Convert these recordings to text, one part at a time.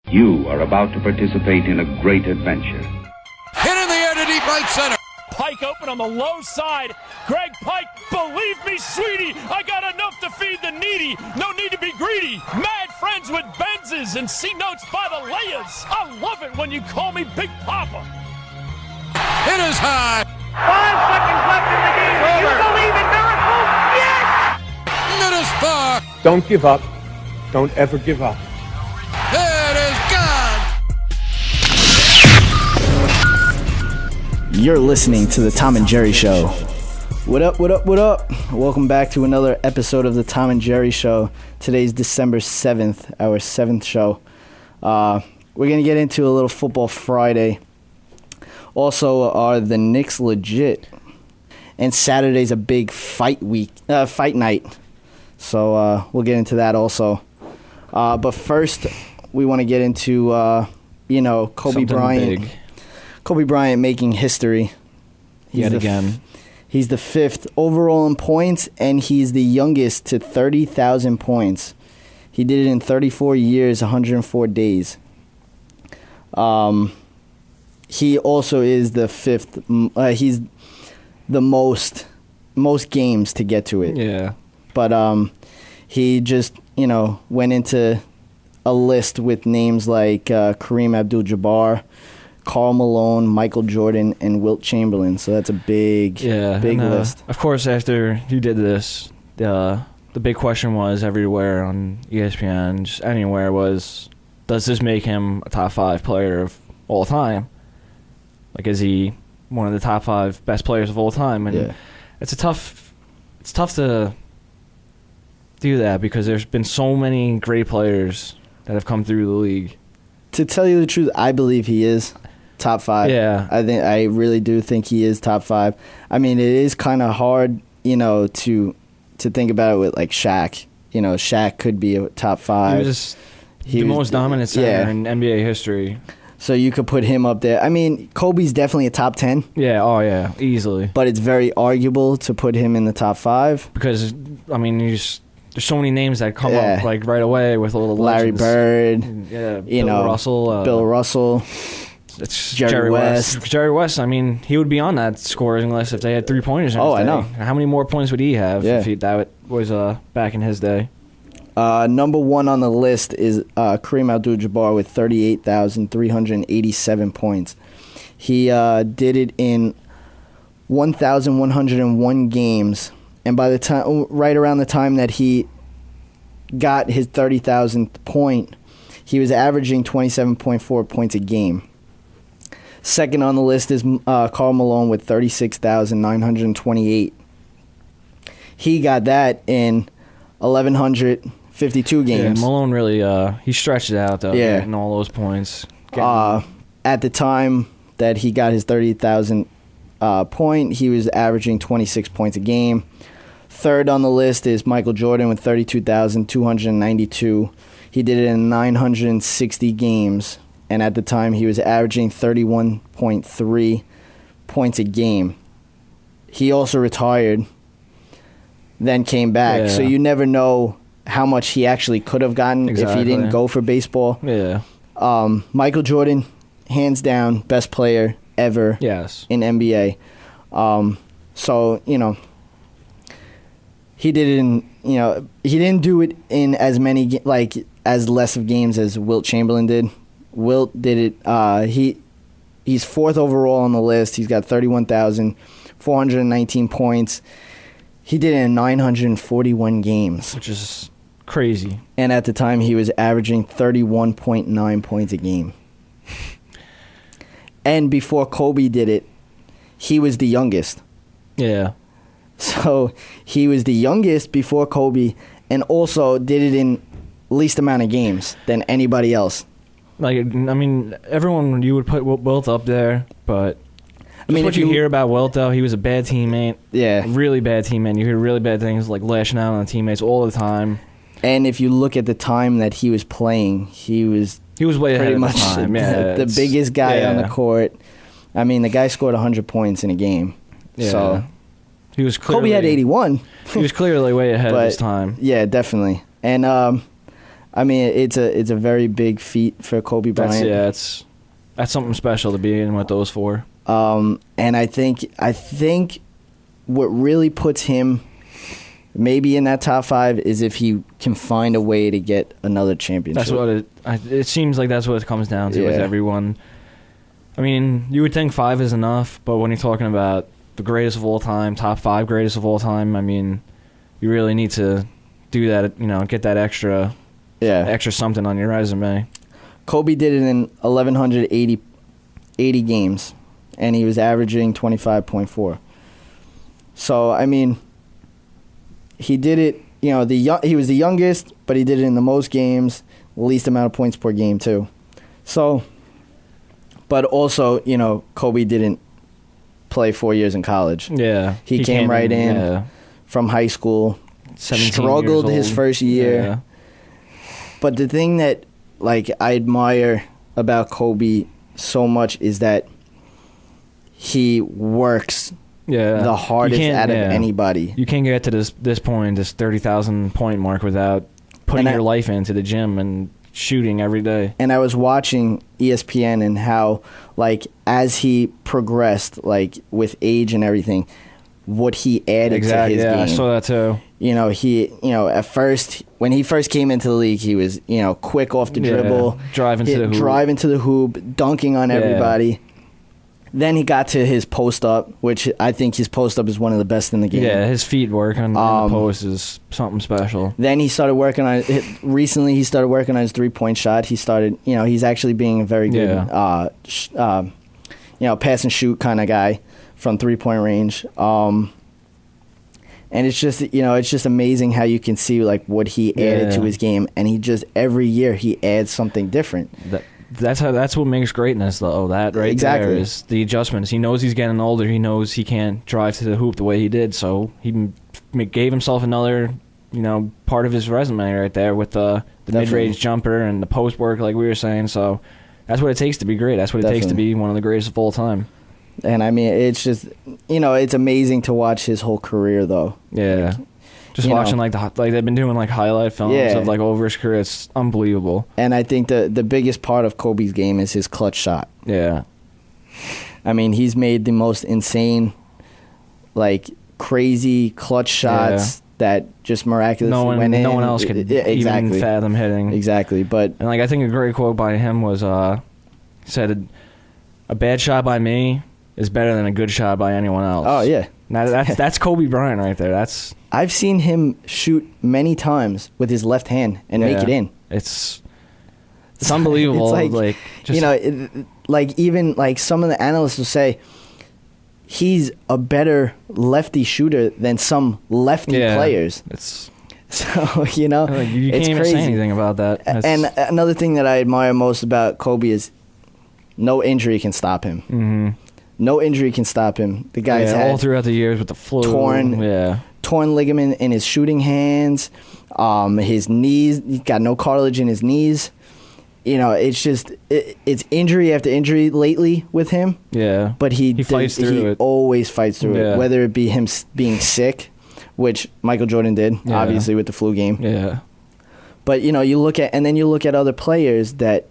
You are about to participate in a great adventure. Hit in the air to deep right center. Pike open on the low side. Greg Pike, believe me, sweetie, I got enough to feed the needy. No need to be greedy. Mad friends with Benzes and C notes by the layers. I love it when you call me Big Papa. Hit is high. 5 seconds left in the game. Do you believe in miracles? Yes! It is far. Don't give up. Don't ever give up. It is gone. You're listening to the Tom and Jerry Show. What up, what up, what up? Welcome back to another episode of the Tom and Jerry Show. Today's December 7th, our 7th show. We're going to get into a little Football Friday. Also, are the Knicks legit? And Saturday's a big fight night. So we'll get into that also. But first, we want to get into, Kobe Bryant. Big. Kobe Bryant making history. Yet again. He's the 5th overall in points, and he's the youngest to 30,000 points. He did it in 34 years, 104 days. He also is the 5th. He's the most games to get to it. Yeah. But he just, went into a list with names like Kareem Abdul-Jabbar, Karl Malone, Michael Jordan, and Wilt Chamberlain. So that's a big list. Of course, after you did this, the big question was everywhere on ESPN, just anywhere, was, does this make him a top 5 player of all time? Like, is he one of the top 5 best players of all time? And it's tough to do that because there's been so many great players that have come through the league. To tell you the truth, I believe he is top 5. Yeah. I really do think he is top 5. I mean, it is kind of hard, to think about it with like Shaq. Shaq could be a top 5. He was the most dominant center in NBA history. So you could put him up there. I mean, Kobe's definitely a top 10. Yeah, oh yeah, easily. But it's very arguable to put him in the top 5. Because, I mean, there's so many names that come up like right away with all the Larry legends. Bird, Bill Russell. Bill Russell. It's Jerry West. Jerry West, I mean, he would be on that scoring list if they had 3-pointers in his day. I know. How many more points would he have if that was back in his day? Number 1 on the list is Kareem Abdul-Jabbar with 38,387 points. He did it in 1,101 games, and by the time, right around the time that he got his 30,000th point, he was averaging 27.4 points a game. Second on the list is Karl Malone with 36,928. He got that in 1,152 games. Yeah, Malone really he stretched it out though, getting all those points. At the time that he got his 30,000 point, he was averaging 26 points a game. Third on the list is Michael Jordan with 32,292. He did it in 960 games, and at the time he was averaging 31.3 points a game. He also retired, then came back. So you never know how much he actually could have gotten if he didn't go for baseball. Yeah. Michael Jordan, hands down, best player ever in NBA. So, he did it in, he didn't do it in as many, as less of games as Wilt Chamberlain did. Wilt did it, he's 4th overall on the list. He's got 31,419 points. He did it in 941 games. Which is crazy. And at the time, he was averaging 31.9 points a game. And before Kobe did it, he was the youngest. Yeah. So he was the youngest before Kobe and also did it in least amount of games than anybody else. Everyone, you would put Wilt up there, but what you hear about Wilt, though, he was a bad teammate. Yeah. Really bad teammate. You hear really bad things like lashing out on the teammates all the time. And if you look at the time that he was playing, he was way ahead of much his time. the biggest guy on the court. I mean, the guy scored 100 points in a game. Yeah. So he was clearly, Kobe had 81. He was clearly way ahead of his time. Yeah, definitely. And I mean, it's a very big feat for Kobe Bryant. That's something special to be in with those four. And I think what really puts him maybe in that top 5 is if he can find a way to get another championship. That's what it seems like. That's what it comes down to with everyone. I mean, you would think 5 is enough, but when you're talking about the greatest of all time, top 5 greatest of all time, I mean, you really need to do that. Get that extra something on your resume. Kobe did it in 1,180 games, and he was averaging 25.4. So I mean, he did it. He was the youngest, but he did it in the most games, least amount of points per game too. So, but also, Kobe didn't play 4 years in college. Yeah, he came right in from high school. Struggled his first year. Yeah. But the thing that I admire about Kobe so much is that he works the hardest out of anybody. You can't get to this point, this 30,000 point mark, without putting your life into the gym and shooting every day. And I was watching ESPN and how, as he progressed, with age and everything, what he added to his game. I saw that too. At first, when he first came into the league, he was, quick off the dribble, drive into the hoop, dunking on everybody. Then he got to his post up, which I think his post up is one of the best in the game. Yeah, his feet work on the post is something special. Then he started working on recently. He started working on his 3-point shot. He started, he's actually being a very good, pass and shoot kind of guy from 3-point range. And it's just amazing how you can see what he added to his game, and he just every year he adds something different. That's what makes greatness, though. That right there is the adjustments. He knows he's getting older. He knows he can't drive to the hoop the way he did, so he gave himself another part of his resume right there with the mid-range jumper and the post work, like we were saying. So that's what it takes to be great. That's what it takes to be one of the greatest of all time. And I mean, it's just it's amazing to watch his whole career, though. Yeah, just watching they've been doing highlight films of over his career. It's unbelievable. And I think the biggest part of Kobe's game is his clutch shot. Yeah, I mean, he's made the most insane, crazy clutch shots that just miraculously went in. No one else could even fathom hitting. Exactly, but I think a great quote by him was said, "A bad shot by me is better than a good shot by anyone else." Oh yeah, now that's Kobe Bryant right there. I've seen him shoot many times with his left hand and make it in. It's unbelievable. It's even some of the analysts will say he's a better lefty shooter than some lefty players. So you can't it's even crazy. Say anything about that. And another thing that I admire most about Kobe is no injury can stop him. Mm-hmm. No injury can stop him. The guy's had all throughout the years with the flu, torn ligament in his shooting hands, his knees. He's got no cartilage in his knees. It's just it's injury after injury lately with him. Yeah, but he fights through it. Always fights through it, whether it be him being sick, which Michael Jordan did, obviously with the flu game. Yeah, but you look at other players that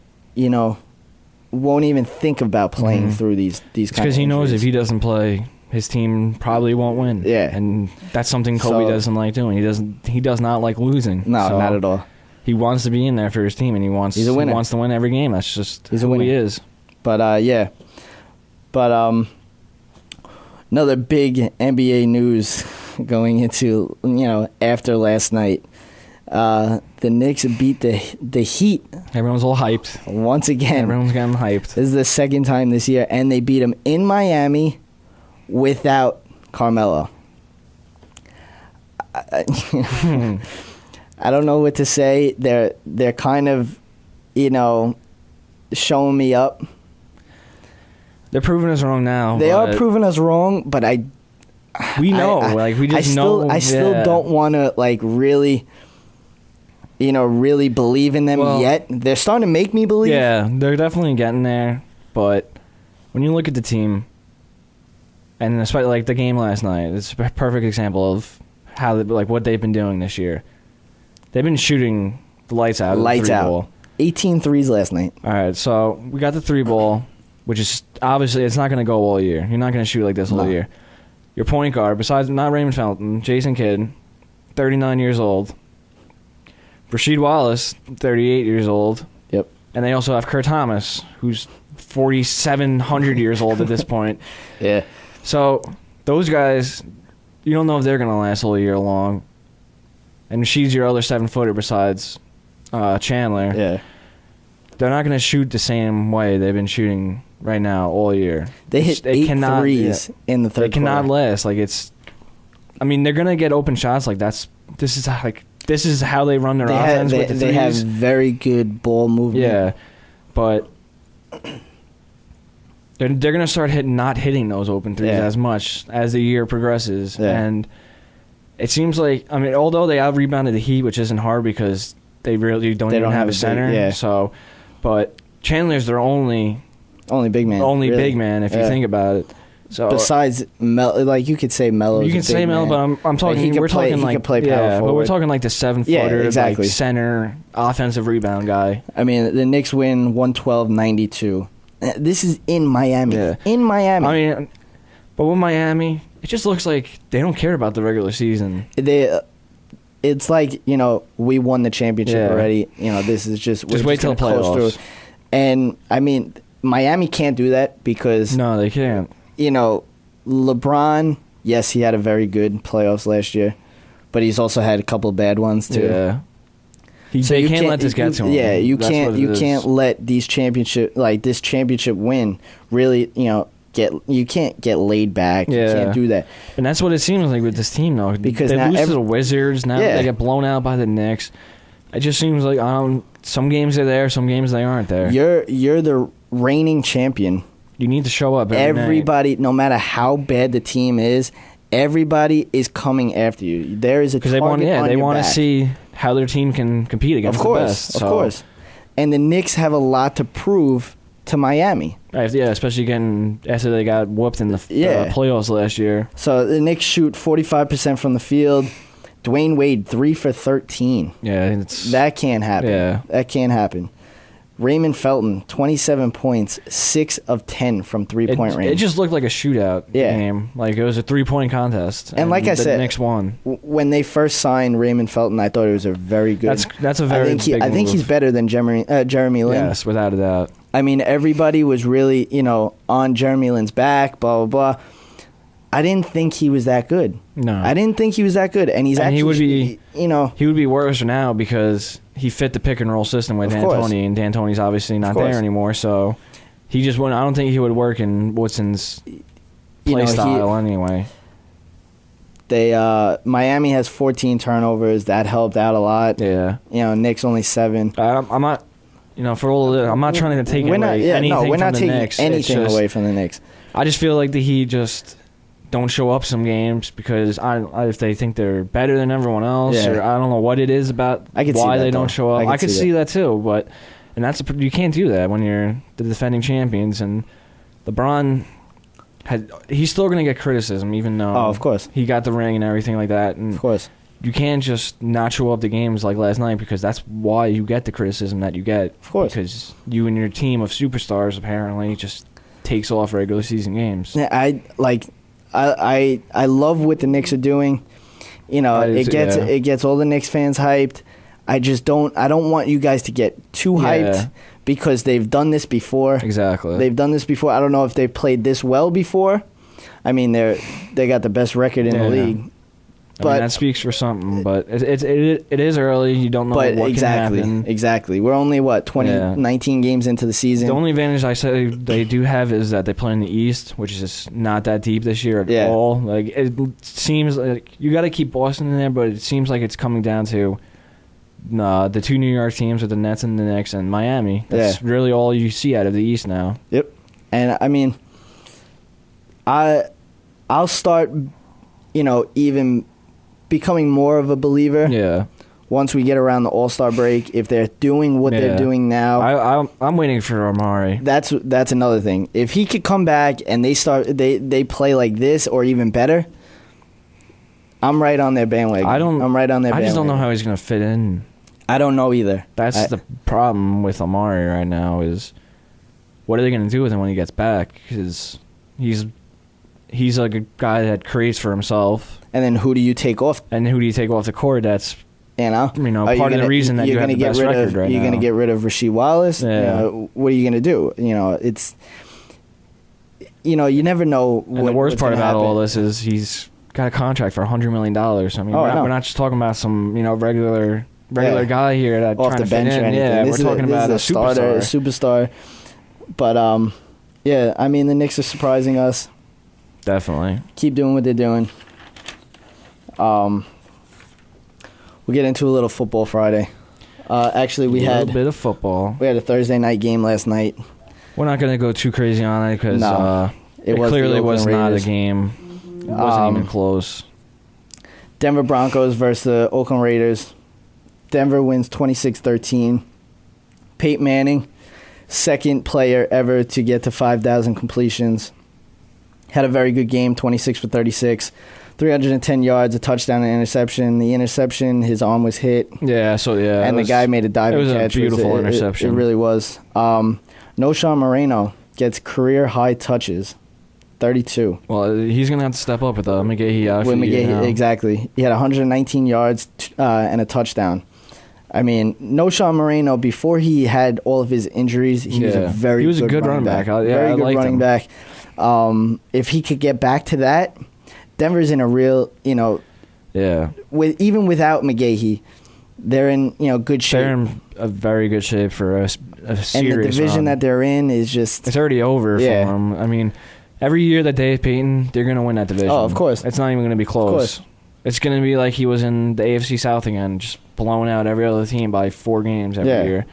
won't even think about playing through these kind of injuries. Because he knows if he doesn't play, his team probably won't win. Yeah, and that's something Kobe doesn't like doing. He does not like losing. No, not at all. He wants to be in there for his team, and he's a winner. He wants to win every game. That's just who he is. But another big NBA news going into after last night. The Knicks beat the Heat. Everyone's all hyped. Once again. Everyone's getting hyped. This is the second time this year, and they beat them in Miami without Carmelo. I don't know what to say. They're kind of, showing me up. They're proving us wrong now. They are proving us wrong, but we know. We just know. I still don't want to really... really believe in them yet. They're starting to make me believe. Yeah, they're definitely getting there. But when you look at the team, and especially the game last night, it's a perfect example of how what they've been doing this year. They've been shooting the lights out. Lights the three out. ball. 18 threes last night. All right, so we got the 3 ball, which is obviously it's not going to go all year. You're not going to shoot like this all year. Your point guard, besides not Raymond Felton, Jason Kidd, 39 years old. Rasheed Wallace, 38 years old. Yep. And they also have Kurt Thomas, who's 4,700 years old at this point. Yeah. So those guys, you don't know if they're going to last all year long. And Rasheed's your other 7-footer besides Chandler. Yeah. They're not going to shoot the same way they've been shooting right now all year. They hit 8 threes in the third They cannot quarter. last. Like it's, I mean, they're going to get open shots. Like this is how they run their offense with the threes. They have very good ball movement. Yeah, but they're going to start not hitting those open threes as much as the year progresses. Yeah. And it seems like, I mean, although they out-rebounded the Heat, which isn't hard because they really don't even have a center. So, but Chandler's their only big man. Only big man, if you think about it. So besides Melo, like you could say Melo. You can say Melo, but I'm talking. Like we're talking like he could play power forward. But we're talking like the 7-footer, exactly. like center, offensive rebound guy. I mean, the Knicks win 112-92. This is in Miami. Yeah. In Miami. I mean, but with Miami, it just looks like they don't care about the regular season. It's like, we won the championship already. This is just wait till the playoffs. And I mean, Miami can't do that because no, they can't. LeBron, yes, he had a very good playoffs last year, but he's also had a couple of bad ones too. Yeah. They can't let this get to him. Yeah, you can't let this championship win really, you can't get laid back. Yeah. You can't do that. And that's what it seems like with this team though. Because they now lose to the Wizards, now they get blown out by the Knicks. It just seems like some games they're there, some games they aren't there. You're the reigning champion. You need to show up everybody, no matter how bad the team is, everybody is coming after you. There is a target on your back. They want to see how their team can compete against the best. Of course. And the Knicks have a lot to prove to Miami. Right, yeah, especially after they got whooped in the playoffs last year. So the Knicks shoot 45% from the field. Dwayne Wade 3 for 13. Yeah, that can't happen. Yeah, that can't happen. Raymond Felton, 27 points, 6 of 10 from 3-point range. It just looked like a shootout game. Like it was a 3-point contest. And like I said, the Knicks won. When they first signed Raymond Felton, I thought it was a very good. That's a very big move. I think he's better than Jeremy Lin. Yes, without a doubt. I mean, everybody was really, on Jeremy Lin's back, blah, blah, blah. I didn't think he was that good. No. I didn't think he was that good. And he would be worse now because he fit the pick and roll system with D'Antoni, and D'Antoni's obviously not there anymore. So he just wouldn't. I don't think he would work in Woodson's play style anyway. Miami has 14 turnovers. That helped out a lot. Yeah. Knicks only 7. I'm not. For all of this, I'm not trying to take anything away from the Knicks. I just feel like the Heat just don't show up some games because if they think they're better than everyone else, or I don't know what it is about why they don't show up. I could see that too, and you can't do that when you're the defending champions. And LeBron he's still going to get criticism, even though of course he got the ring and everything like that. And of course, you can't just not show up to games like last night because that's why you get the criticism that you get. Of course, because you and your team of superstars apparently just takes off regular season games. I love what the Knicks are doing. It gets all the Knicks fans hyped. I don't want you guys to get too hyped because they've done this before. Exactly. They've done this before. I don't know if they've played this well before. I mean, they got the best record in the league. But that speaks for something, but it is early. You don't know what can happen. Exactly. We're only 19 games into the season. The only advantage I say they do have is that they play in the East, which is just not that deep this year at all. Like it seems like you got to keep Boston in there, but it seems like it's coming down to the 2 New York teams with the Nets and the Knicks and Miami. That's really all you see out of the East now. Yep. And I mean, I'll start, even becoming more of a believer. Yeah. Once we get around the All-Star break, if they're doing what they're doing now, I'm waiting for Amari. That's another thing. If he could come back and they play like this or even better, I'm right on their bandwagon. I just don't know how he's going to fit in. I don't know either. That's the problem with Amari right now is what are they going to do with him when he gets back? Because he's like a guy that creates for himself. And then who do you take off? And who do you take off the court? That's part of the reason that you have the best record right now. You're going to get rid of Rasheed Wallace. Yeah. What are you going to do? It's you never know. And the worst part about all this is he's got a contract for $100 million. I mean, we're not just talking about some regular guy here that off the bench or anything. Yeah, we're talking about a superstar. But yeah, I mean the Knicks are surprising us. Definitely. Keep doing what they're doing. We'll get into a little football Friday. Actually, we had a little bit of football. We had a Thursday night game last night. We're not going to go too crazy on it because it clearly was not a game. It wasn't even close. Denver Broncos versus the Oakland Raiders. Denver wins 26-13. Peyton Manning, second player ever to get to 5,000 completions. Had a very good game, 26 for 36. 310 yards, a touchdown and interception. The interception, his arm was hit. Yeah, and the guy made a diving catch. It was a beautiful interception. It really was. Noshawn Moreno gets career-high touches, 32. Well, he's going to have to step up with McGahee out. With McGahee, exactly. He had 119 yards and a touchdown. I mean, Noshawn Moreno, before he had all of his injuries, he was a very good running back. Very good running back. If he could get back to that, Denver's in a real, even without McGahee, they're in good shape. They're in a very good shape for a serious and the division run. that they're in is just... It's already over for them. I mean, every year that they have Peyton, they're going to win that division. Oh, of course. It's not even going to be close. It's going to be like he was in the AFC South again, just blowing out every other team by 4 games every year.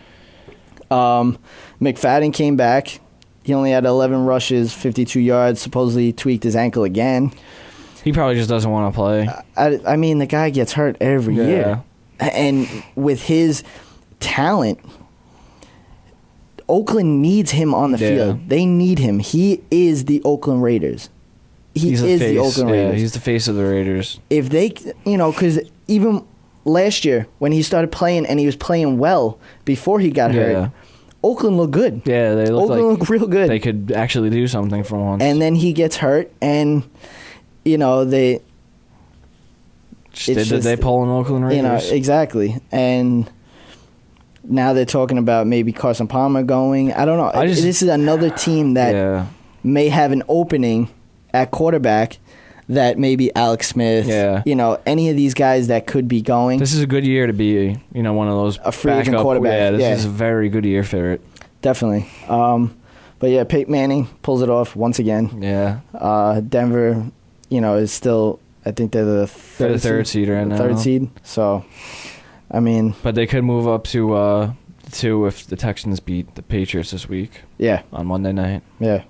McFadden came back. He only had 11 rushes, 52 yards, supposedly tweaked his ankle again. He probably just doesn't want to play. I mean, the guy gets hurt every year. And with his talent, Oakland needs him on the field. They need him. He is the Oakland Raiders. He's the Oakland Raiders. Yeah, he's the face of the Raiders. If they, because even last year when he started playing and he was playing well before he got hurt, Oakland looked good. Yeah, Oakland looked real good. They could actually do something for once. And then he gets hurt, and they they pull an Oakland Raiders. Exactly. And now they're talking about maybe Carson Palmer going. I don't know. This is another team that may have an opening at quarterback that maybe Alex Smith, any of these guys that could be going. This is a good year to be, one of those a free agent quarterback. Yeah, this is a very good year for it. Definitely. But yeah, Peyton Manning pulls it off once again. Yeah. Denver, is still, I think they're the third seed right now. Third seed. So, I mean. But they could move up to 2 if the Texans beat the Patriots this week. Yeah. On Monday night. Yeah.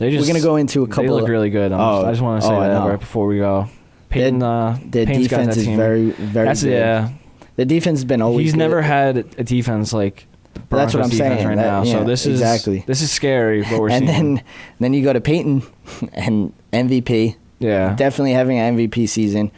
We're going to go into a couple. They look really good. I just want to say that right before we go. Peyton, their defense is very, very good. Yeah. The defense has been always He's good. never had a defense like the Broncos. That's what I'm saying right now. So this is scary what we're seeing. And then you go to Peyton and MVP. Yeah. Definitely having an MVP season.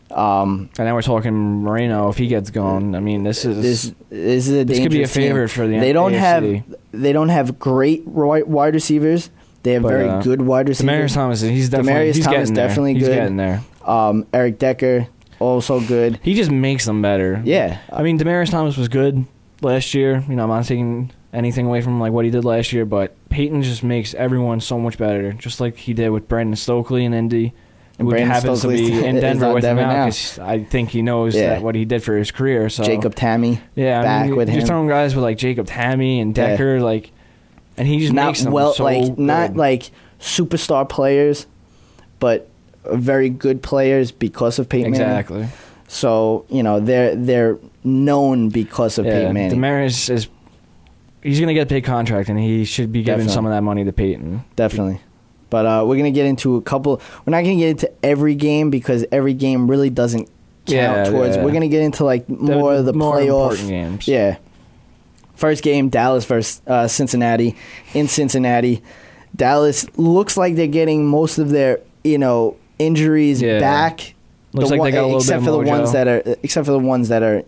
And now we're talking Moreno. If he gets going, I mean, this is a dangerous this could be a favorite team. for the AFC. They don't have great wide receivers. They have very good wide receivers. Demaryius Thomas, he's definitely good. He's getting there. Eric Decker, also good. He just makes them better. Yeah. I mean, Demaryius Thomas was good last year. I'm not taking anything away from what he did last year, but Peyton just makes everyone so much better, just like he did with Brandon Stokely in Indy. And Brandon happens Stokely's to be in Denver with him now because now. I think he knows that what he did for his career. So Jacob Tamme, back with him. You're throwing guys with like Jacob Tamme and Decker, and he just makes them so good. Not like superstar players, but very good players because of Peyton Manning. Exactly. So they're known because of Peyton Manning. Demaryius he's going to get a big contract, and he should be giving some of that money to Peyton. Definitely. But we're going to get into a couple. We're not going to get into every game because every game really doesn't count towards. We're going to get into more of the playoff important games. Yeah. First game, Dallas versus Cincinnati in Cincinnati. Dallas looks like they're getting most of their injuries back Looks like they got a little except bit for of the mojo. except for the ones that are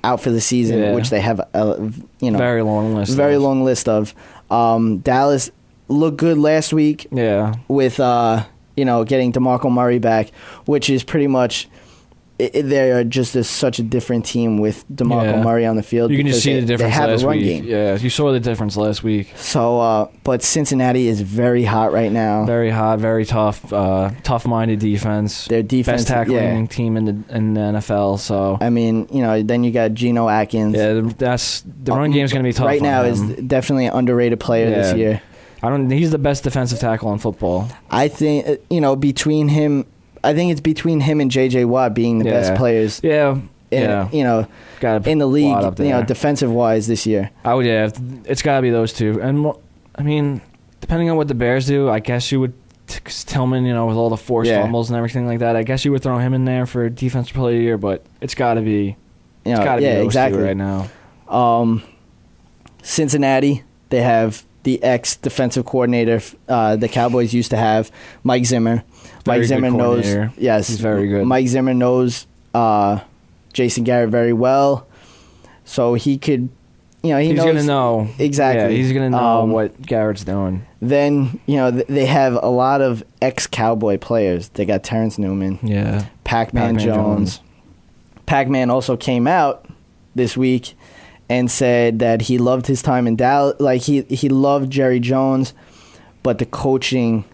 out for the season, which they have very long list. Long list of. Dallas looked good last week. Yeah. With getting DeMarco Murray back, which is pretty much. They are just such a different team with DeMarco Murray on the field. You can just see the difference they have last a run week. game. Yeah, you saw the difference last week. So, but Cincinnati is very hot right now. Very hot, very tough, tough-minded defense. Their defense, best tackling team in the NFL. So I mean, then you got Geno Atkins. Yeah, the run game is going to be tough. Right now is definitely an underrated player this year. He's the best defensive tackle in football. I think between him. I think it's between him and J.J. Watt being the best players. In the league, defensive wise this year. It's got to be those two. And I mean, depending on what the Bears do, I guess you would Tillman, with all the forced fumbles and everything like that. I guess you would throw him in there for defensive player of the year, but it's got to be. It's got to be those two right now. Cincinnati, they have the ex-defensive coordinator the Cowboys used to have, Mike Zimmer. Mike Zimmer knows. Yes, he's very good. Mike Zimmer knows Jason Garrett very well, so he could. He's going to know exactly. Yeah, he's going to know what Garrett's doing. Then they have a lot of ex-Cowboy players. They got Terrence Newman. Yeah, Pac-Man Jones. Pac-Man also came out this week and said that he loved his time in Dallas. Like he loved Jerry Jones, but the coaching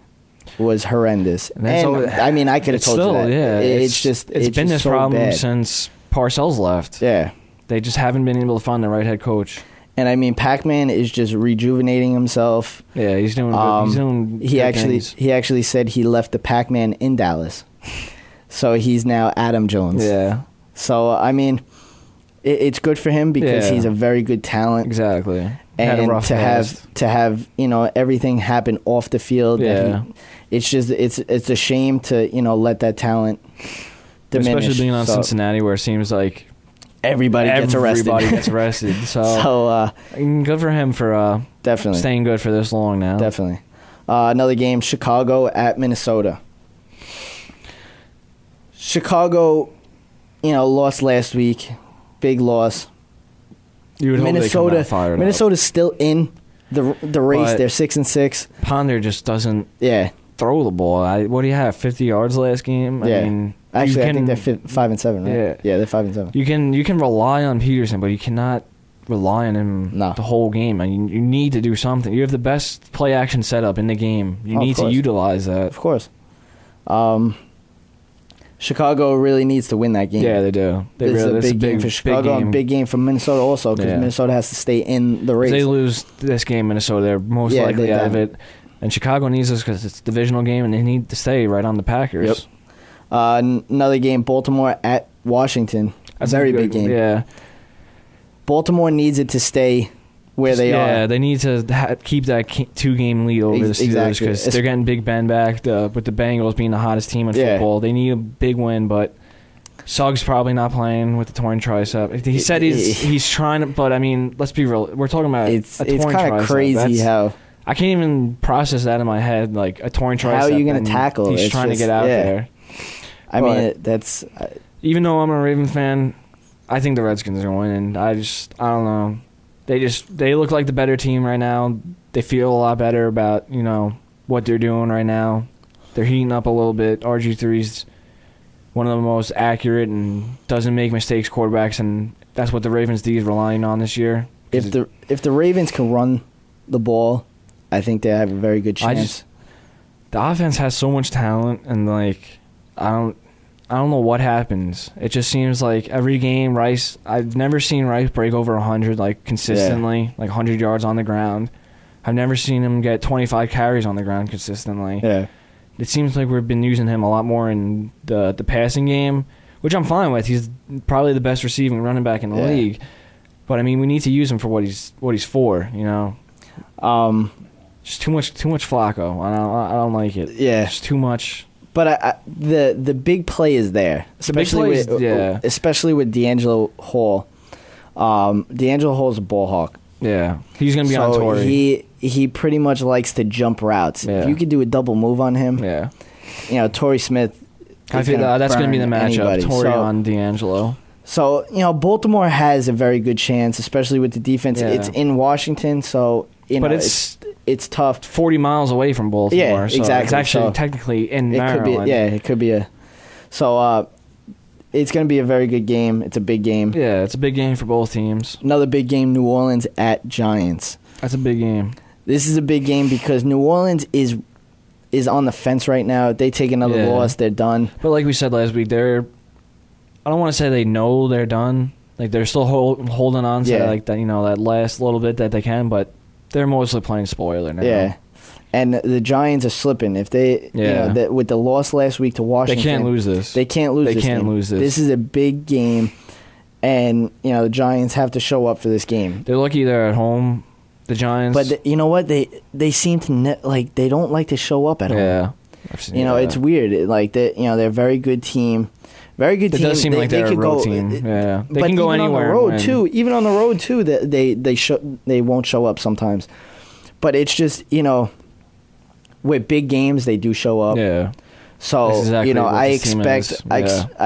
was horrendous. I mean, I could have told you that. Yeah, it's been this so problem bad. since Parcells left. Yeah, they just haven't been able to find the right head coach. And I mean, Pac-Man is just rejuvenating himself. Yeah, he's doing good. He's doing he actually said he left the Pac-Man in Dallas, so he's now Adam Jones. Yeah. So I mean, it's good for him because he's a very good talent. Exactly. And to have everything happen off the field. Yeah. It's a shame to let that talent diminish. Especially being on Cincinnati, where it seems like everybody gets arrested. So good for him for definitely staying good for this long now. Definitely. Another game: Chicago at Minnesota. Chicago, lost last week. Big loss. You would hope they come out fired up. Minnesota's still in the race. But they're 6-6. Ponder just doesn't Yeah. throw the ball. What do you have? 50 yards last game? Yeah. I mean, Actually, I think they're 5-7, right? Yeah, they're 5-7. You can rely on Peterson, but you cannot rely on him the whole game. I mean, you need to do something. You have the best play action setup in the game. You need to utilize that. Of course. Chicago really needs to win that game. Yeah, they do. This is a big game for Chicago and a big game for Minnesota also because Minnesota has to stay in the race. If they lose this game, Minnesota, they're most likely out of it. And Chicago needs this because it's a divisional game and they need to stay right on the Packers. Yep. Another game, Baltimore at Washington. That's a very big game. Yeah. Baltimore needs it to stay where they are. Yeah, they need to keep that 2-game lead over the Steelers because they're getting Big Ben back with the Bengals being the hottest team in football. They need a big win, but Suggs probably not playing with the torn tricep. He said he's trying to, but I mean, let's be real. We're talking about a torn tricep. It's kind of crazy how I can't even process that in my head. Like a torn tricep. How are you going to tackle? He's trying to get out there. I mean, that's even though I'm a Ravens fan, I think the Redskins are going to win. And I don't know. They look like the better team right now. They feel a lot better about, what they're doing right now. They're heating up a little bit. RG3's one of the most accurate and doesn't make mistakes quarterbacks, and that's what the Ravens D is relying on this year. If the Ravens can run the ball, I think they have a very good chance. The offense has so much talent, and I don't know what happens. It just seems like every game, Rice. I've never seen Rice break over 100 consistently, 100 yards on the ground. I've never seen him get 25 carries on the ground consistently. Yeah, it seems like we've been using him a lot more in the passing game, which I'm fine with. He's probably the best receiving running back in the league. But I mean, we need to use him for what he's for. Just too much Flacco. I don't like it. Yeah, just too much. But the big play is there, especially with D'Angelo Hall. D'Angelo Hall's a ball hawk. Yeah, he's gonna be on tour. He pretty much likes to jump routes. Yeah. If you could do a double move on him, yeah. Torrey Smith I feel that's going to be the matchup. Torian, D'Angelo. So, Baltimore has a very good chance, especially with the defense. Yeah. It's in Washington, so, but it's tough. 40 miles away from Baltimore. Yeah, so exactly. It's actually technically in Maryland. It could be So, it's going to be a very good game. It's a big game. Yeah, it's a big game for both teams. Another big game, New Orleans at Giants. That's a big game. This is a big game because New Orleans is on the fence right now. If they take another loss, they're done. But like we said last week, I don't want to say they know they're done. Like they're still holding on to that last little bit that they can, but they're mostly playing spoiler now. Yeah. And the Giants are slipping. If they, with the loss last week to Washington, they can't lose this. They can't lose this. This is a big game, and the Giants have to show up for this game. They're lucky they're at home. The Giants, but you know what? They seem to they don't like to show up at home. Yeah, it's weird. They're a very good team. Very good team. It does seem like they're a road team. Yeah, they can go anywhere. On the road too. Even on the road too, they won't show up sometimes. But it's just with big games they do show up. Yeah. So exactly I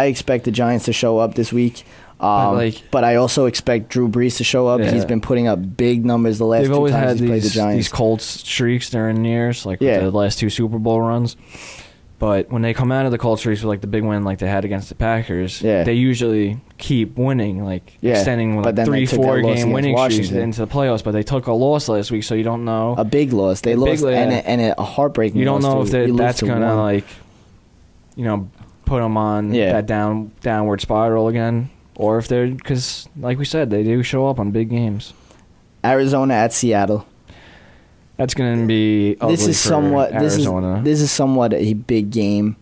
expect the Giants to show up this week. But I also expect Drew Brees to show up. Yeah. He's been putting up big numbers the last two times he's played the Giants. These cold streaks during years, with the last two Super Bowl runs. But when they come out of the cold streaks with the big win they had against the Packers, they usually keep winning, extending 3-4 game winning streaks into the playoffs. But they took a loss last week, so you don't know. A big loss. They lost and a heartbreaking loss. You don't know if that's going to put them on that downward spiral again. Or if they're, because like we said, they do show up on big games. Arizona at Seattle. That's going to be ugly Arizona. This is somewhat a big game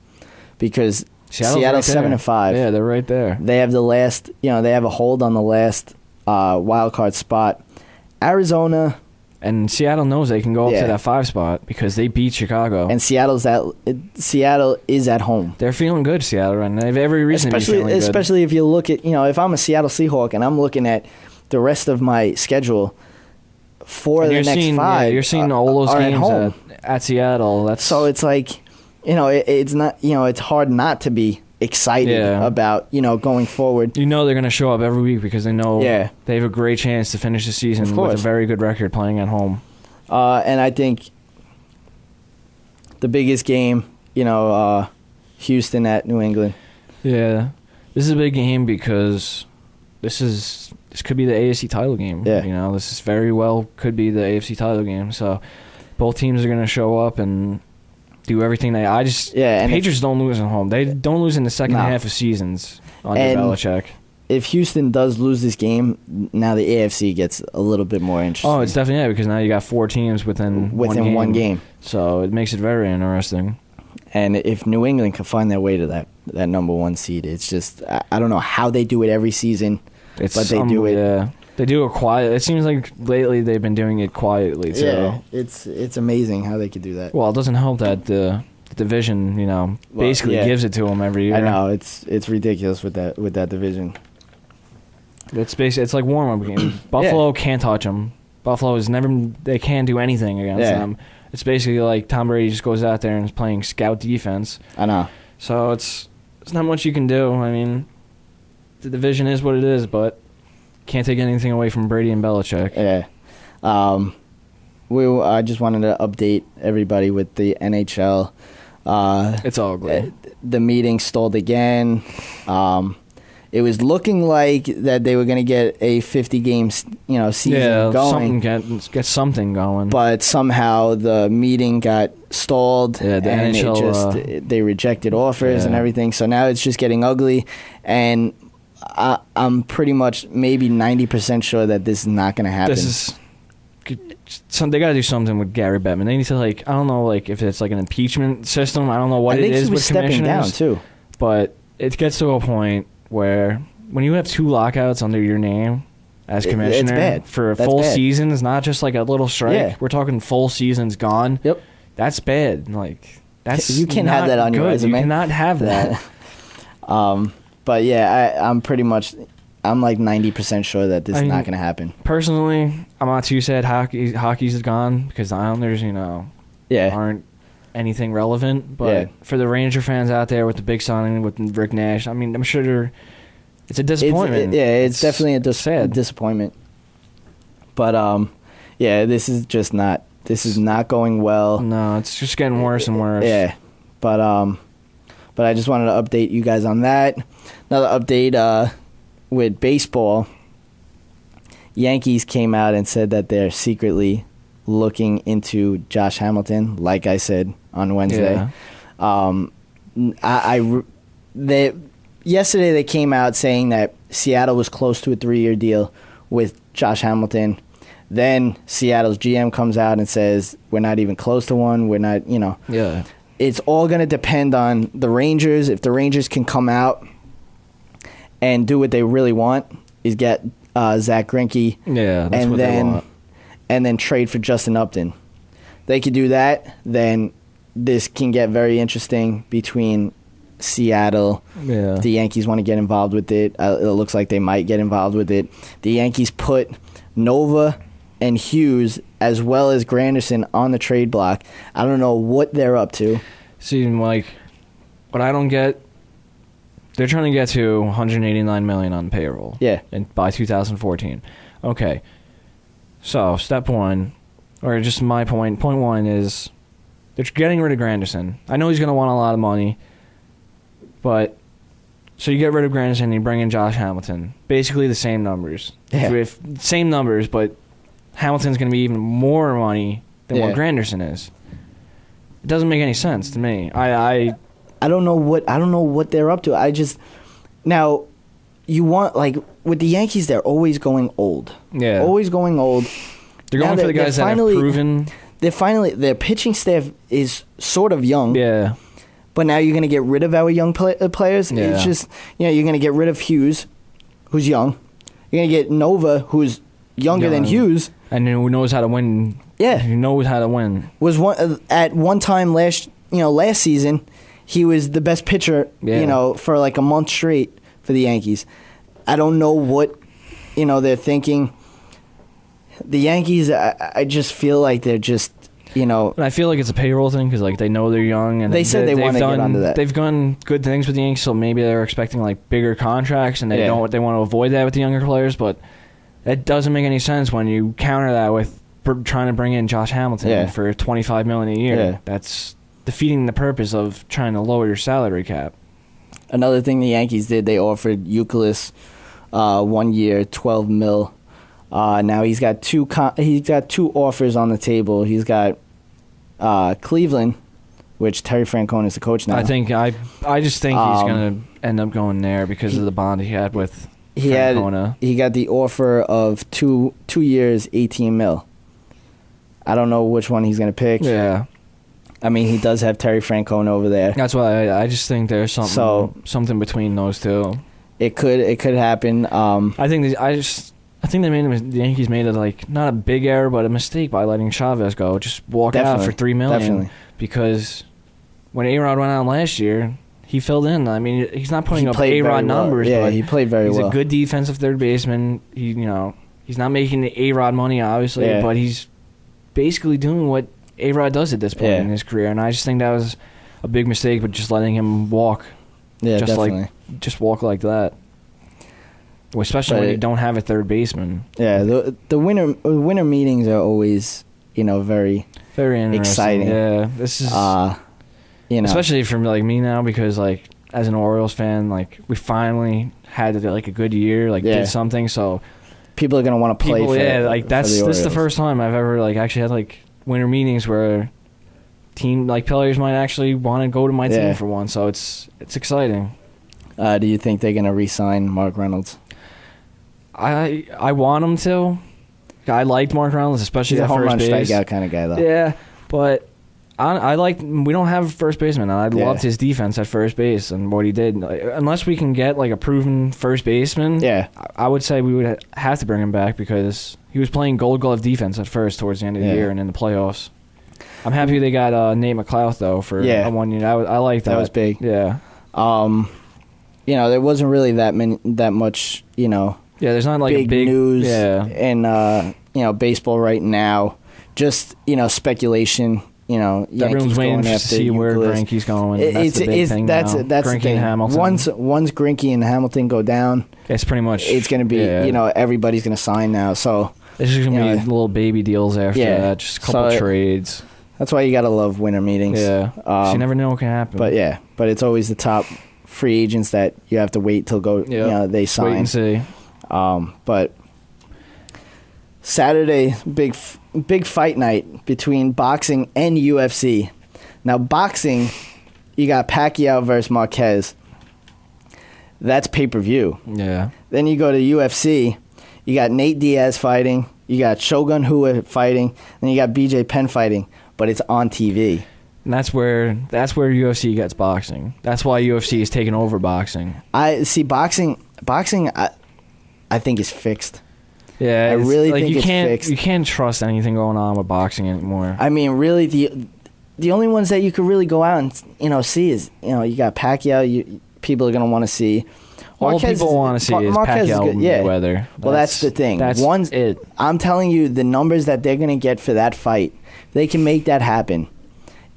because Seattle's 7-5. Yeah, they're right there. They have the last, they have a hold on the last wild card spot. Arizona. And Seattle knows they can go up to that 5 spot because they beat Chicago. And Seattle is at home. They're feeling good, Seattle, and they have every reason to be feeling good. Especially if you look at, if I'm a Seattle Seahawk and I'm looking at the rest of my schedule for the next 5. You're seeing all those games at Seattle. So it's it's not, it's hard not to be excited about, going forward. They're going to show up every week because they know they have a great chance to finish the season with a very good record playing at home. And I think the biggest game, Houston at New England. Yeah. This is a big game because this could be the AFC title game. Yeah. This is very well could be the AFC title game. So both teams are going to show up and do everything Patriots don't lose at home. They don't lose in the second half of seasons under Belichick. If Houston does lose this game, now the AFC gets a little bit more interesting. Oh, it's definitely because now you got 4 teams within one game. So it makes it very interesting. And if New England can find their way to that number 1 seed, it's just I don't know how they do it every season, but they do it. Yeah. They do it quiet. It seems like lately they've been doing it quietly too. Yeah, it's amazing how they could do that. Well, it doesn't help that the division, basically gives it to them every year. I know it's ridiculous with that division. It's like warm up game. Buffalo can't touch them. Buffalo is never. They can't do anything against them. It's basically like Tom Brady just goes out there and is playing scout defense. I know. So it's not much you can do. I mean, the division is what it is, but. Can't take anything away from Brady and Belichick. Yeah. I just wanted to update everybody with the NHL. It's all good. The meeting stalled again. It was looking like that they were going to get a 50-game, season going. Get something going. But somehow the meeting got stalled. Yeah, the and NHL, they rejected offers and everything. So now it's just getting ugly. And I'm pretty much maybe 90% sure that this is not going to happen. They got to do something with Gary Bettman. They need to I don't know if it's an impeachment system. I don't know what it is with commissioners. I think stepping down too. But it gets to a point where when you have 2 lockouts under your name as commissioner it's bad. For full seasons, not just a little strike. Yeah. We're talking full seasons gone. Yep. That's bad. You can't have that on your resume. You cannot have that. But yeah, I'm pretty much, I'm 90% sure that this is not going to happen. Personally, I'm not too sad hockey's gone because the Islanders, aren't anything relevant. But for the Ranger fans out there with the big signing with Rick Nash, I mean, I'm sure it's a disappointment. It's definitely a disappointment. But this is not going well. No, it's just getting worse and worse. Yeah, but I just wanted to update you guys on that. Another update with baseball. Yankees came out and said that they're secretly looking into Josh Hamilton, like I said on Wednesday. Yeah. Yesterday they came out saying that Seattle was close to a 3-year deal with Josh Hamilton. Then Seattle's GM comes out and says, we're not even close to one. We're not, Yeah. It's all going to depend on the Rangers. If the Rangers can come out and do what they really want, is get Zach Greinke. Yeah, that's what they want. And then trade for Justin Upton. They could do that, then this can get very interesting between Seattle. Yeah. The Yankees want to get involved with it. It looks like they might get involved with it. The Yankees put Nova and Hughes as well as Granderson on the trade block. I don't know what they're up to. See, like, what I don't get, they're trying to get to $189 million on payroll. Yeah. By 2014. Okay. So, step one, or just my point one is they're getting rid of Granderson. I know he's going to want a lot of money, but so you get rid of Granderson and you bring in Josh Hamilton. Basically the same numbers. Yeah. Same numbers, but Hamilton's going to be even more money than what Granderson is. It doesn't make any sense to me. I don't know what they're up to. Now you want, like, with the Yankees, they're always going old. Yeah. Always going old. They're going for the guys that have proven. Their pitching staff is sort of young. Yeah. But now you're going to get rid of our young players. Yeah. It's just, you're going to get rid of Hughes, who's young. You're going to get Nova, who's younger than Hughes. And who knows how to win. Yeah. Who knows how to win. At one time last season, he was the best pitcher, for like a month straight for the Yankees. I don't know what, they're thinking. The Yankees, I just feel like they're just, And I feel like it's a payroll thing because, like, they know they're young. And they said they want to get onto that. They've done good things with the Yankees, so maybe they're expecting, like, bigger contracts, and they want to avoid that with the younger players, but that doesn't make any sense when you counter that with trying to bring in Josh Hamilton for $25 million a year. Yeah. That's defeating the purpose of trying to lower your salary cap. Another thing the Yankees did, they offered Youkilis 1 year, $12 million. Now he's got two offers on the table. He's got Cleveland, which Terry Francona is the coach now. I just think he's going to end up going there because of the bond he had with Francona. He got the offer of 2 years, $18 million. I don't know which one he's going to pick. Yeah. I mean, he does have Terry Francona over there. That's why I just think there's something between those two. It could happen. I think the Yankees made it, like, not a big error, but a mistake by letting Chavez go. Just walk out for $3 million. Definitely. Because when A-Rod went out last year, he filled in. I mean, he's not putting up A-Rod numbers, yeah, but he played very well. He's a good defensive third baseman. He's not making the A-Rod money, obviously, but he's basically doing what A-Rod does at this point in his career, and I just think that was a big mistake, but just letting him walk. Yeah, definitely. Just walk like that. Especially when you don't have a third baseman. Yeah, the winter meetings are always, very very exciting. Yeah, this is especially for like me now because like as an Orioles fan, like we finally had like a good year, like did something. So people are gonna want to play. This is the first time I've ever like actually had like winter meetings where team like players might actually want to go to my team for one. So it's exciting. Do you think they're gonna re-sign Mark Reynolds? I want him to. I liked Mark Reynolds, especially at first base. He's a home run strikeout kind of guy, though. Yeah, but we don't have a first baseman, and I loved his defense at first base and what he did. Unless we can get like a proven first baseman, I would say we would have to bring him back because he was playing Gold Glove defense at first towards the end of the year and in the playoffs. I'm happy they got Nate McLouth though for 1 year. I like that. That was big. Yeah. There wasn't really that much. Yeah, there's not like big a big news in baseball right now. Just speculation Everyone's waiting to see where Greinke's going. That's the big thing that's now. That's the thing. Hamilton. Once Greinke and Hamilton go down, it's pretty much. It's going to be everybody's going to sign now. So it's just going to be little baby deals after that. Just a couple trades. That's why you got to love winter meetings. Yeah, you never know what can happen. But it's always the top free agents that you have to wait till they sign. Wait and see. But Saturday, big fight night between boxing and UFC. Now, boxing, you got Pacquiao versus Marquez. That's pay-per-view. Yeah. Then you go to UFC, you got Nate Diaz fighting, you got Shogun Rua fighting, and you got BJ Penn fighting, but it's on TV. And that's where UFC gets boxing. That's why UFC is taking over boxing. I see boxing I think is fixed. Yeah, I really think it's fixed. You can't trust anything going on with boxing anymore. I mean, really, the only ones that you could really go out and see is you got Pacquiao. People are gonna want to see. All people want to see is Pacquiao and Mayweather. Well, that's the thing. That's it. I'm telling you, the numbers that they're gonna get for that fight, if they can make that happen,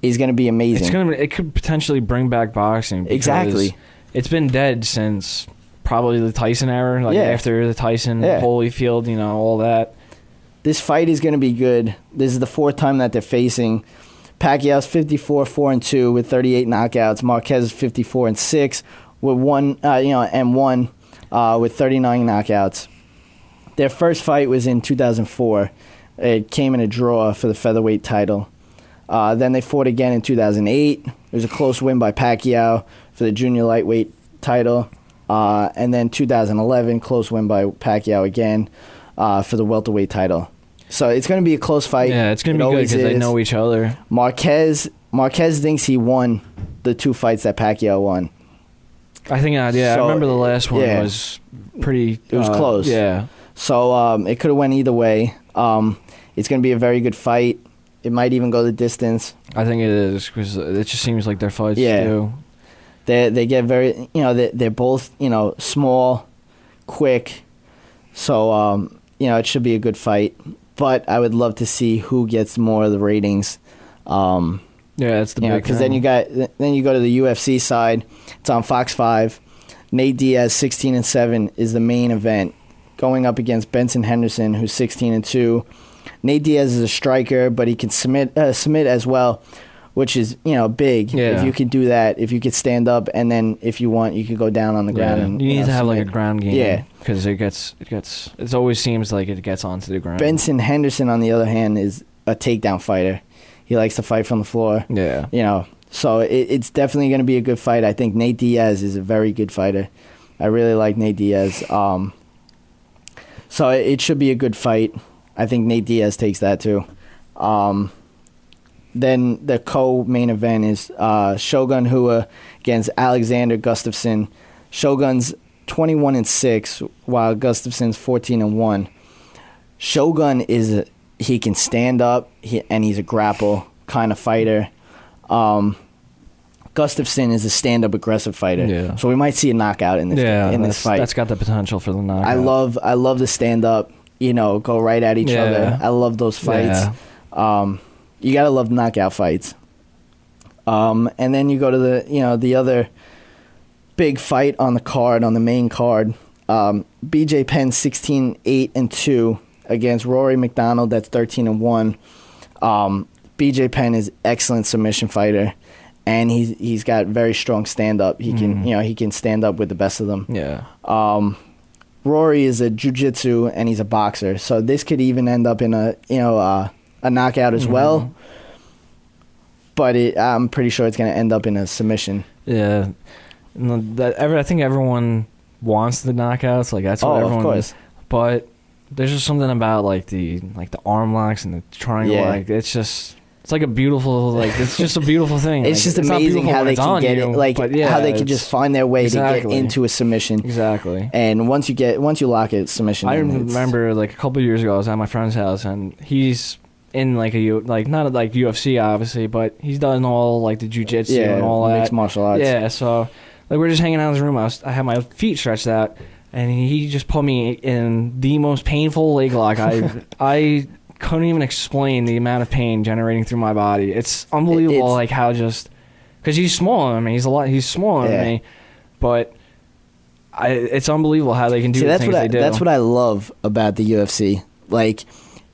is gonna be amazing. It could potentially bring back boxing. Exactly. It's been dead since probably the Tyson era, after the Tyson, Holyfield, all that. This fight is going to be good. This is the fourth time that they're facing. Pacquiao's 54-4-2 with 38 knockouts. Marquez is 54-6 with one with 39 knockouts. Their first fight was in 2004. It came in a draw for the featherweight title. Then they fought again in 2008. It was a close win by Pacquiao for the junior lightweight title. And then 2011, close win by Pacquiao again for the welterweight title. So it's going to be a close fight. Yeah, it's going to be good because they know each other. Marquez thinks he won the two fights that Pacquiao won. I think, I remember the last one was pretty... It was close. Yeah. So it could have went either way. It's going to be a very good fight. It might even go the distance. I think it is because it just seems like their fights do. They get very, they're both, small, quick. So, it should be a good fight. But I would love to see who gets more of the ratings. That's the big because then you go to the UFC side. It's on Fox 5. Nate Diaz 16-7 is the main event, going up against Benson Henderson, who's 16-2. Nate Diaz is a striker, but he can submit as well, which is big. Yeah. If you could do that, if you could stand up, and then if you want, you could go down on the ground. And, you need to have submit. like a ground game. Yeah, because it always seems like it gets onto the ground. Benson Henderson, on the other hand, is a takedown fighter. He likes to fight from the floor. Yeah. So it's definitely going to be a good fight. I think Nate Diaz is a very good fighter. I really like Nate Diaz. So it should be a good fight. I think Nate Diaz takes that too. Then the co-main event is Shogun Rua against Alexander Gustafsson. Shogun's 21-6, while Gustafsson's 14-1. Shogun he can stand up, and he's a grapple kind of fighter. Gustafsson is a stand-up aggressive fighter. Yeah. So we might see a knockout in this fight. That's got the potential for the knockout. I love the stand-up. Go right at each other. I love those fights. Yeah. You gotta love knockout fights. And then you go to the other big fight on the main card. BJ Penn 16-8-2 against Rory McDonald. That's 13-1. BJ Penn is excellent submission fighter, and he's got very strong stand-up. He can he can stand up with the best of them. Yeah. Rory is a jiu-jitsu, and he's a boxer, so this could even end up in a knockout as well. But I'm pretty sure it's going to end up in a submission. Yeah. I think everyone wants the knockouts. Like that's what everyone. Of course. But there's just something about the arm locks and the triangle. Yeah. It's like a beautiful it's just a beautiful thing. It's just amazing how they can get it. How they can just find their way to get into a submission. Exactly. And once you lock it, submission. I remember a couple of years ago, I was at my friend's house, and he's in not UFC obviously, but he's done all the jiu-jitsu and all that mixed martial arts. Yeah, so we're just hanging out in his room. I had my feet stretched out, and he just put me in the most painful leg lock. I couldn't even explain the amount of pain generating through my body. It's unbelievable, like how just because he's smaller than me. He's smaller than me, but it's unbelievable how they can do the things they do. That's what I love about the UFC. Like,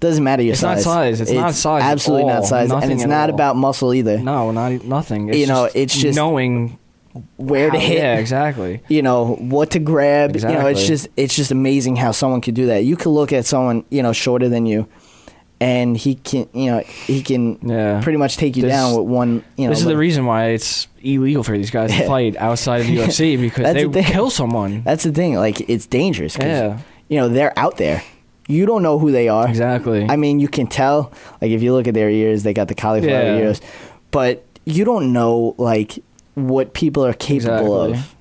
doesn't matter your size. It's not size. It's not size. Absolutely at all. not size, Nothing and it's at not all. about muscle either. No, nothing. It's it's just knowing where to hit. Yeah, exactly. What to grab. Exactly. It's just amazing how someone could do that. You could look at someone, shorter than you, and he can pretty much take you down with one. This is the reason why it's illegal for these guys to fight outside of the UFC because they would kill someone. That's the thing. Like, it's dangerous. Yeah. They're out there. You don't know who they are. Exactly. I mean, you can tell. Like, if you look at their ears, they got the cauliflower ears, but you don't know like what people are capable of.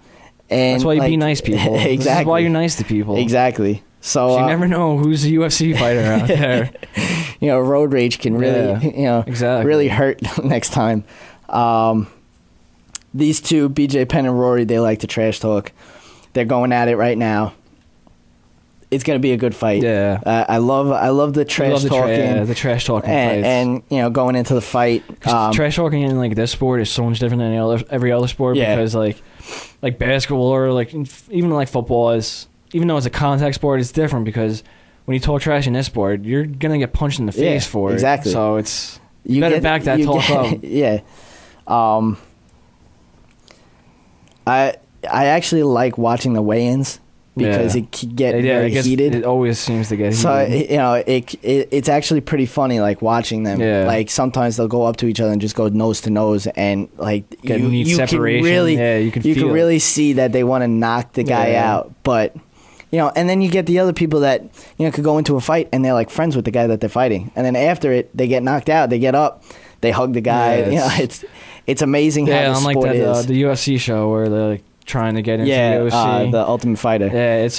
And that's why you be nice people. Exactly. This is why you're nice to people. Exactly. So you never know who's a UFC fighter out there. Road rage can really, really hurt next time. These two, BJ Penn and Rory, they like to trash talk. They're going at it right now. It's gonna be a good fight. Yeah, I love the trash talking. The trash talking and going into the fight. Trash talking in like this sport is so much different than every other sport because like basketball or like even like football is, even though it's a contact sport, it's different because when you talk trash in this sport, you're gonna get punched in the face for it. Exactly. So it's you better back that talk up. Yeah. I actually like watching the weigh-ins. Because it can get very heated. It always seems to get heated. So, it's actually pretty funny, like, watching them. Yeah. Like, sometimes they'll go up to each other and just go nose to nose, and, like, you separation. Can really see that they want to knock the guy out. But, and then you get the other people that, could go into a fight, and they're, like, friends with the guy that they're fighting. And then after it, they get knocked out, they get up, they hug the guy. Yeah, it's amazing how the sport unlike is. The UFC show where they're, like, trying to get into the UFC. The Ultimate Fighter. Yeah, it's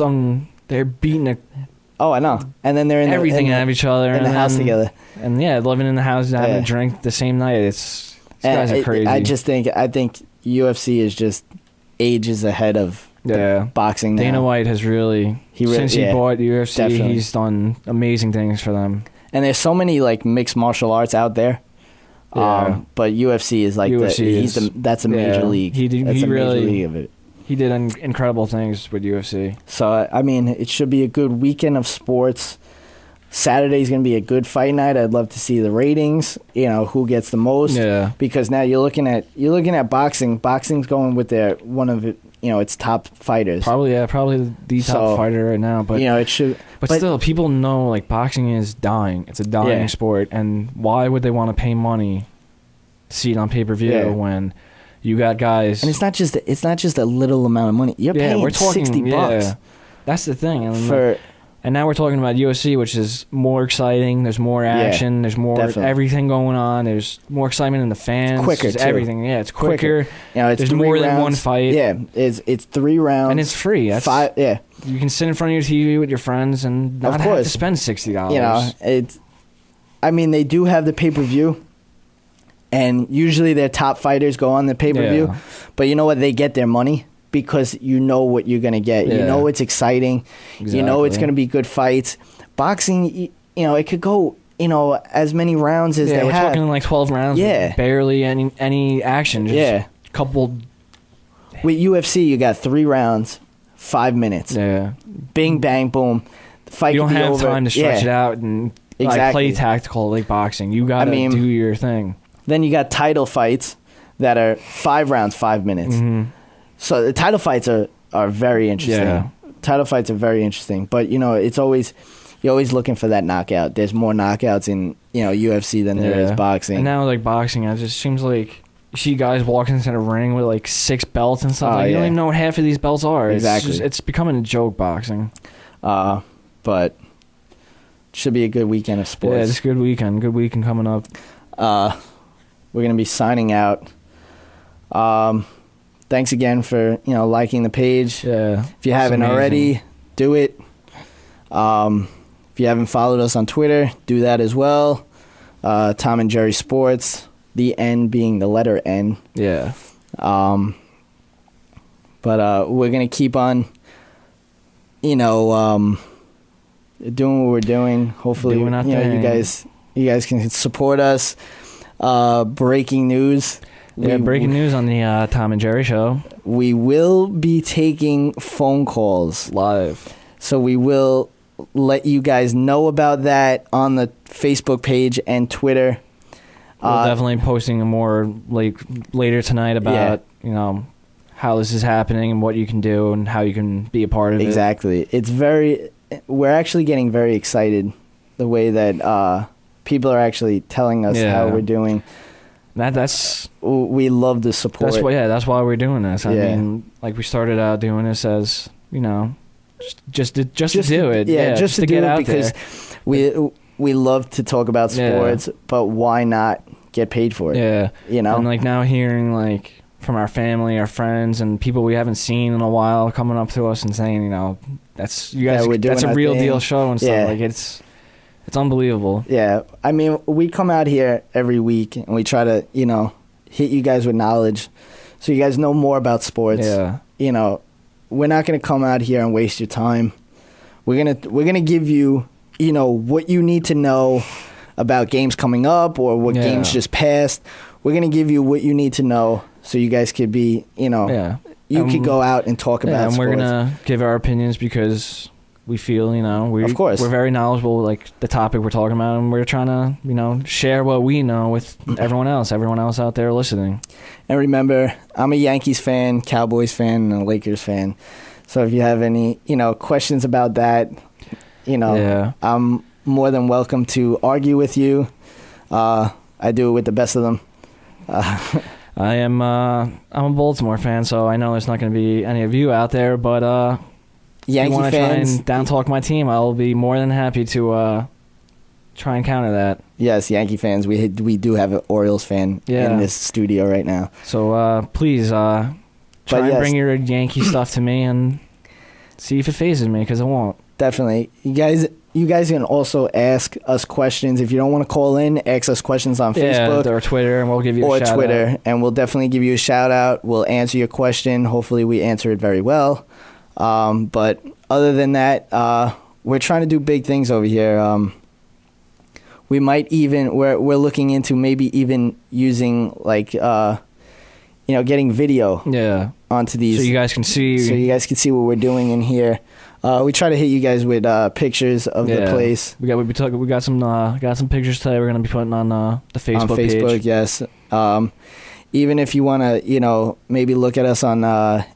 they're beating Oh, I know. And then they're in everything out of each other in the house together. And living in the house, having a drink the same night. These guys are crazy. I think UFC is just ages ahead of boxing now. Dana White has since he bought UFC, definitely. He's done amazing things for them. And there's so many like mixed martial arts out there. But UFC is like that's a major league. That's a major league of it. He did incredible things with UFC. So, I mean, it should be a good weekend of sports. Saturday's going to be a good fight night. I'd love to see the ratings, who gets the most. Yeah. Because now you're looking at boxing. Boxing's going with one of its top fighters. Probably the top fighter right now. But it should. But still, people know like boxing is dying. It's a dying sport, and why would they want to pay money to see it on pay-per-view when you got guys? And it's not just a little amount of money. You're paying $60. Yeah, that's the thing. And now we're talking about UFC, which is more exciting. There's more action. There's more everything going on. There's more excitement in the fans. It's quicker, too. Everything. Yeah, it's quicker. It's there's more than one fight. Yeah, it's 3 rounds. And it's free. That's 5. Yeah. You can sit in front of your TV with your friends and not have to spend $60. They do have the pay-per-view. And usually their top fighters go on the pay-per-view. Yeah. But you know what? They get their money because you know what you're going to get. Yeah. You know it's exciting. Exactly. You know it's going to be good fights. Boxing, it could go, as many rounds as they have. Yeah, we're talking like 12 rounds. Yeah. Barely any action. Just a couple. With UFC, you got 3 rounds, 5 minutes. Yeah. Bing, bang, boom. The fight you don't could be have over. time to stretch it out and play tactical like boxing. You got to do your thing. Then you got title fights that are 5 rounds, 5 minutes. Mm-hmm. So the title fights are very interesting. Yeah. Title fights are very interesting. But, it's always... You're always looking for that knockout. There's more knockouts in, UFC than there is boxing. And now, like, boxing, it just seems like you see guys walking into the ring with, like, 6 belts and stuff. You don't even know what half of these belts are. Exactly. It's becoming a joke, boxing. But it should be a good weekend of sports. Yeah, it's a good weekend. Good weekend coming up. We're going to be signing out. Thanks again for, liking the page. Yeah. If you haven't already, do it. If you haven't followed us on Twitter, do that as well. Tom and Jerry Sports, the N being the letter N. Yeah. But we're going to keep on, doing what we're doing. Hopefully, Doing our thing. you guys can support us. Breaking news. Yeah, breaking news on the Tom and Jerry show. We will be taking phone calls Live. So we will let you guys know about that on the Facebook page and Twitter. We're definitely posting more like later tonight about how this is happening and what you can do and how you can be a part of it. Exactly. We're actually getting very excited the way that people are actually telling us how we're doing. We love the support. That's why we're doing this. I Yeah. mean, like we started out doing this as, just to do it. Yeah, just to get do it out because there. we love to talk about sports, but why not get paid for it? Yeah. And like now hearing like from our family, our friends, and people we haven't seen in a while coming up to us and saying, that's you guys. we're doing that's a our real thing. deal show and stuff. Yeah. Like it's unbelievable. Yeah, I mean, we come out here every week and we try to, hit you guys with knowledge, so you guys know more about sports. Yeah. We're not gonna come out here and waste your time. We're gonna give you, what you need to know about games coming up or what games just passed. We're going to give you what you need to know so you guys could be, you could go out and talk about and sports. we're going to give our opinions because we feel, Of course. we're very knowledgeable, like the topic we're talking about, and we're trying to, share what we know with everyone else out there listening. And remember, I'm a Yankees fan, Cowboys fan, and a Lakers fan. So if you have any, questions about that, I'm more than welcome to argue with you. I do it with the best of them. I'm a Baltimore fan, so I know there's not going to be any of you out there, but Yankee if you want to try fans, and down talk my team, I'll be more than happy to try and counter that. Yes, Yankee fans. We do have an Orioles fan in this studio right now. So please try and bring your Yankee stuff to me and see if it phases me, because it won't. Definitely. You guys can also ask us questions. If you don't want to call in, ask us questions on Facebook or Twitter, and we'll give you a shout out. And we'll definitely give you a shout out. We'll answer your question. Hopefully we answer it very well. But other than that, we're trying to do big things over here. We might even we're looking into maybe even using like getting video onto these, so you guys can see what we're doing in here. We try to hit you guys with pictures of the place. We got some pictures today. We're gonna be putting on the Facebook page. On Facebook, yes. Even if you want to, maybe look at us on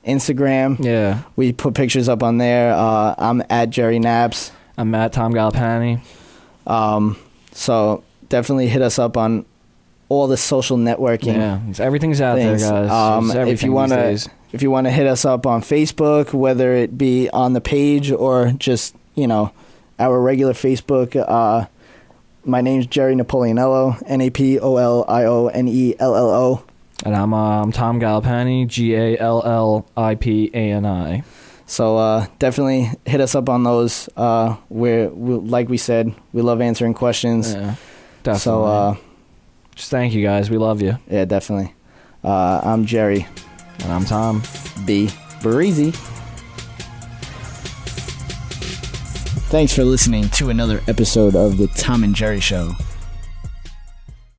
Instagram. Yeah. We put pictures up on there. I'm at Jerry Naps. I'm at Tom Galopani. So definitely hit us up on all the social networking. Yeah, everything's out there, guys. If you want to hit us up on Facebook, whether it be on the page or just, our regular Facebook, my name's Jerry Napoleonello, Napolionello. And I'm Tom Galopani, Gallipani. So definitely hit us up on those. We like we said, we love answering questions. Yeah, definitely. So just thank you guys. We love you. Yeah, definitely. I'm Jerry. And I'm Tom. Be breezy. Thanks for listening to another episode of the Tom and Jerry Show.